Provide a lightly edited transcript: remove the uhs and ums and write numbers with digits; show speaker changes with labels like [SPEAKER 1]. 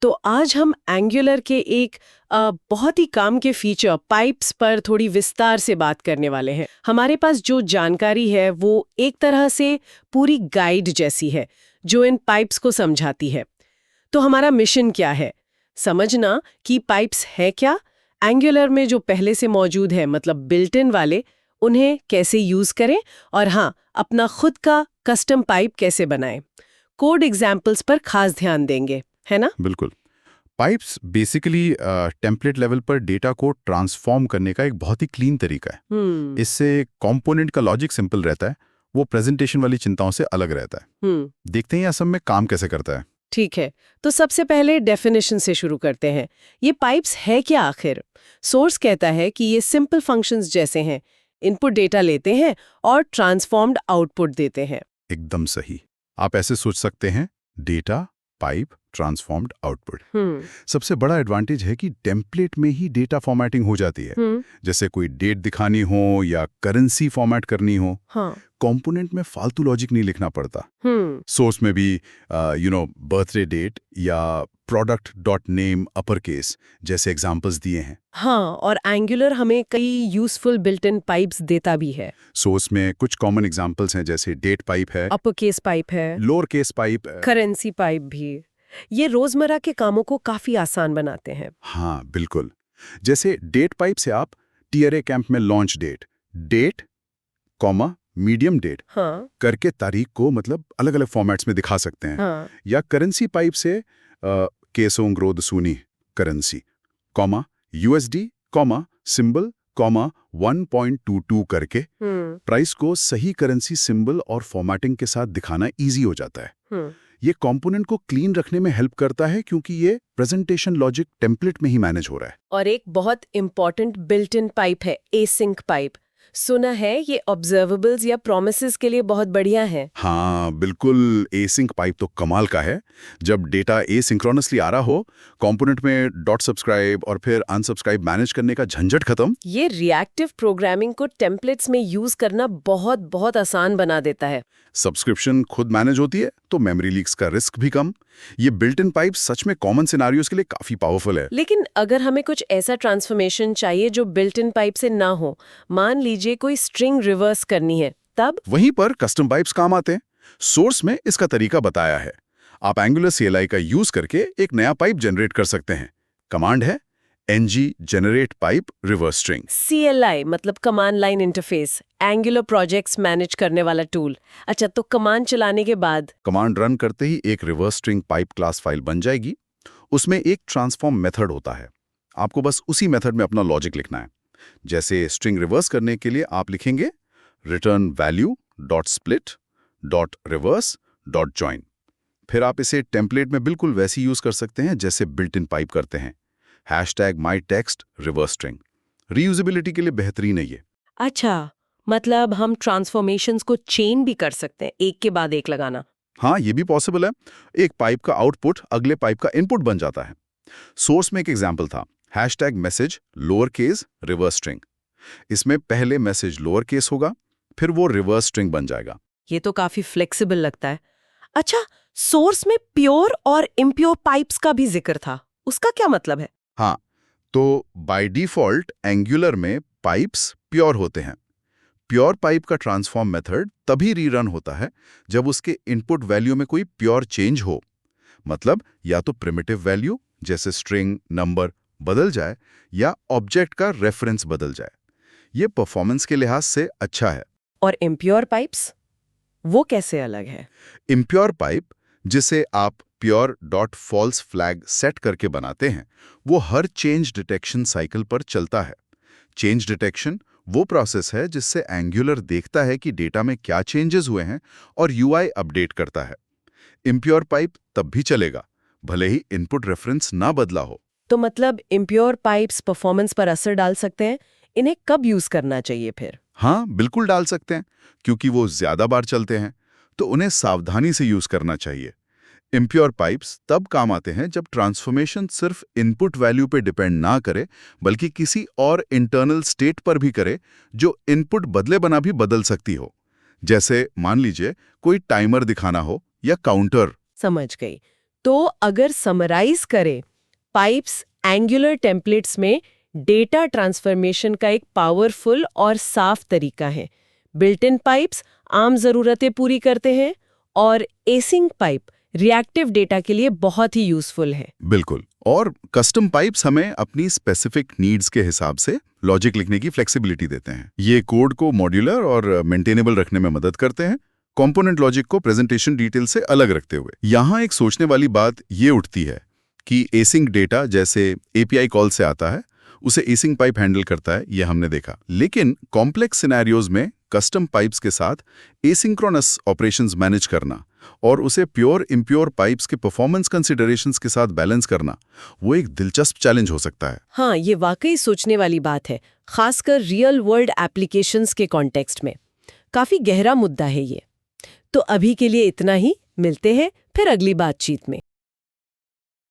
[SPEAKER 1] तो आज हम एंगुलर के एक बहुत ही काम के फीचर पाइप्स पर थोड़ी विस्तार से बात करने वाले हैं। हमारे पास जो जानकारी है वो एक तरह से पूरी गाइड जैसी है जो इन पाइप्स को समझाती है। तो हमारा मिशन क्या है? समझना कि पाइप्स है क्या, एंगुलर में जो पहले से मौजूद है मतलब बिल्ट इन वाले, उन्हें कैसे यूज करें और हाँ, अपना खुद का कस्टम पाइप कैसे बनाएं। कोड एग्जाम्पल्स पर खास ध्यान देंगे, है ना?
[SPEAKER 2] बिल्कुल। पाइप्स बेसिकली टेम्पलेट लेवल पर डेटा को ट्रांसफॉर्म करने का एक बहुत ही क्लीन तरीका है। इससे कंपोनेंट का लॉजिक सिंपल रहता है, वो प्रेजेंटेशन वाली चिंताओं से अलग रहता है। देखते हैं असल में काम कैसे करता है।
[SPEAKER 1] ठीक है, तो सबसे पहले डेफिनेशन से शुरू करते हैं। ये पाइप्स है क्या आखिर? सोर्स कहता है कि ये सिंपल फंक्शंस जैसे हैं, इनपुट डेटा लेते हैं और ट्रांसफॉर्म्ड आउटपुट देते हैं।
[SPEAKER 2] एकदम सही। आप ऐसे सोच सकते हैं, डेटा, पाइप, ट्रांसफॉर्म्ड आउटपुट। सबसे बड़ा एडवांटेज है कि टेम्पलेट में ही डेटा फॉर्मेटिंग हो जाती है। जैसे कोई डेट दिखानी हो या करेंसी फॉर्मेट करनी हो, कंपोनेंट में फालतू लॉजिक नहीं लिखना पड़ता। सोर्स में भी बर्थडे डेट या product dot name upper case जैसे एग्जांपल्स दिए हैं।
[SPEAKER 1] हाँ, और एंगुलर हमें कई यूजफुल बिल्ट इन पाइप्स देता भी है।
[SPEAKER 2] सोर्स में कुछ कॉमन एग्जांपल्स हैं, जैसे डेट पाइप है,
[SPEAKER 1] अपर केस पाइप है,
[SPEAKER 2] lower case pipe,
[SPEAKER 1] currency pipe भी। ये रोजमर्रा के कामों को काफी आसान बनाते हैं।
[SPEAKER 2] हाँ बिल्कुल। जैसे डेट पाइप से आप टीआरए कैंप में launch date comma medium date करके तारीख को मतलब अलग अलग फॉर्मेट्स में दिखा सकते हैं। या करेंसी पाइप से केसों ग्रोद सूनी currency comma USD comma symbol comma 1.22 करके प्राइस को सही करेंसी सिंबल और फॉर्मेटिंग के साथ दिखाना इजी हो जाता है। ये कंपोनेंट को क्लीन रखने में हेल्प करता है क्योंकि ये प्रेजेंटेशन लॉजिक टेम्पलेट में ही मैनेज हो रहा है।
[SPEAKER 1] और एक बहुत इंपॉर्टेंट बिल्ट इन पाइप है एसिंक पाइप। सुना है ये ऑब्जर्वेबल्स या प्रोमिसेस के लिए बहुत बढ़िया है।
[SPEAKER 2] हाँ बिल्कुल, एसिंक पाइप तो कमाल का है। जब डेटा एसिंक्रोनसली आ रहा हो, कंपोनेंट में डॉट सब्सक्राइब और फिर अनसब्सक्राइब मैनेज करने का झंझट खत्म।
[SPEAKER 1] ये रिएक्टिव प्रोग्रामिंग को टेम्पलेट्स में यूज करना बहुत बहुत आसान बना देता है।
[SPEAKER 2] सब्सक्रिप्शन खुद मैनेज होती है तो मेमोरी लीक्स का रिस्क भी कम। ये बिल्ट इन पाइप सच में कॉमन सिनेरियोज के लिए काफी पावरफुल है।
[SPEAKER 1] लेकिन अगर हमें कुछ ऐसा ट्रांसफॉर्मेशन चाहिए जो बिल्ट इन पाइप से ना हो, मान लीजिए कोई स्ट्रिंग रिवर्स करनी है, तब
[SPEAKER 2] वहीं पर कस्टम पाइप्स काम आते हैं। सोर्स में इसका तरीका बताया है। आप एंगुलर CLI का यूज करके एक नया पाइप जनरेट कर सकते हैं। कमांड है ng generate pipe reverse string।
[SPEAKER 1] CLI मतलब command line interface, angular projects manage करने वाला टूल। अच्छा, तो कमांड चलाने के बाद
[SPEAKER 2] कमांड रन करते ही एक reverse string pipe class file बन जाएगी। उसमें एक ट्रांसफॉर्म मेथड होता है। आपको बस उसी मेथड में अपना लॉजिक लिखना है। जैसे स्ट्रिंग रिवर्स करने के लिए आप लिखेंगे return value dot split dot reverse dot join. फिर आप इसे टेम्पलेट में बिल्कुल वैसे यूज कर सकते हैं जैसे बिल्ट इन पाइप करते हैं। #myText reverse string रीयूजेबिलिटी के लिए बेहतरीन है ये।
[SPEAKER 1] अच्छा, मतलब हम ट्रांसफॉर्मेशंस को चेन भी कर सकते हैं, एक के बाद एक लगाना।
[SPEAKER 2] हाँ, ये भी पॉसिबल है। एक पाइप का आउटपुट अगले पाइप का इनपुट बन जाता है। सोर्स में एक एग्जाम्पल था #message lower case reverse string. इसमें पहले मैसेज लोअर केस होगा, फिर वो रिवर्स स्ट्रिंग बन जाएगा।
[SPEAKER 1] ये तो काफी फ्लेक्सिबल लगता है। अच्छा, सोर्स में प्योर और इम्प्योर पाइप्स का भी जिक्र था, उसका क्या मतलब है?
[SPEAKER 2] हाँ, तो बाय डिफॉल्ट एंगुलर में पाइप्स प्योर होते हैं। प्योर पाइप का ट्रांसफॉर्म मेथड तभी रीरन होता है जब उसके इनपुट वैल्यू में कोई प्योर चेंज हो। मतलब या तो प्रिमिटिव वैल्यू जैसे स्ट्रिंग नंबर बदल जाए या ऑब्जेक्ट का रेफरेंस बदल जाए। ये परफॉर्मेंस के लिहाज से अच्छा है।
[SPEAKER 1] और इम्प्योर पाइप्स, वो कैसे अलग है?
[SPEAKER 2] इम्प्योर पाइप, जिसे आप pure dot false flag set करके बनाते हैं, वो हर चेंज डिटेक्शन साइकिल पर चलता है। चेंज डिटेक्शन वो प्रोसेस है जिससे एंगुलर देखता है कि डेटा में क्या चेंजेस हुए हैं और UI अपडेट करता है। इम्प्योर पाइप तब भी चलेगा भले ही इनपुट रेफरेंस ना बदला हो।
[SPEAKER 1] तो मतलब इम्प्योर पाइप्स परफॉर्मेंस पर असर डाल सकते हैं। इन्हें कब यूज करना चाहिए फिर?
[SPEAKER 2] हाँ बिल्कुल डाल सकते हैं, क्योंकि वो ज्यादा बार चलते हैं तो उन्हें सावधानी से यूज करना चाहिए। इम्प्योर पाइप्स तब काम आते हैं जब ट्रांसफॉर्मेशन सिर्फ इनपुट वैल्यू पे डिपेंड ना करे बल्कि किसी और इंटरनल स्टेट पर भी करे जो इनपुट बदले बना भी बदल सकती हो। जैसे मान लीजिए कोई टाइमर दिखाना हो या काउंटर।
[SPEAKER 1] समझ गई। तो अगर समराइज करें, पाइप्स एंगुलर टेम्पलेट्स में डेटा ट्रांसफॉर्मेशन का एक पावरफुल और साफ तरीका है। बिल्ट इन पाइप्स आम ज़रूरतें पूरी करते हैं और एसिंग पाइप रिएक्टिव डेटा के लिए बहुत ही यूजफुल है।
[SPEAKER 2] बिल्कुल। और कस्टम पाइप्स हमें अपनी स्पेसिफिक नीड्स के हिसाब से लॉजिक लिखने की फ्लेक्सिबिलिटी देते हैं। ये कोड को मॉड्यूलर और मेंटेनेबल रखने में मदद करते हैं, कंपोनेंट लॉजिक को प्रेजेंटेशन डिटेल से अलग रखते हुए। यहाँ एक सोचने वाली बात ये उठती है कि एसिंग डेटा जैसे एपीआई कॉल से आता है, उसे एसिंग पाइप हैंडल करता है, ये हमने देखा। लेकिन कॉम्प्लेक्स सिनेरियोज में कस्टम पाइप्स के साथ एसिंक्रोनस ऑपरेशंस मैनेज करना और उसे प्योर इम्प्योर पाइप्स के परफॉर्मेंस कंसिडरेशंस के साथ बैलेंस करना, वो एक दिलचस्प चैलेंज हो सकता है।
[SPEAKER 1] हाँ, ये वाकई सोचने वाली बात है, खासकर रियल वर्ल्ड एप्लीकेशंस के कॉन्टेक्स्ट में। काफी गहरा मुद्दा है ये। तो अभी के लिए इतना ही, मिलते हैं फिर अगली बातचीत में।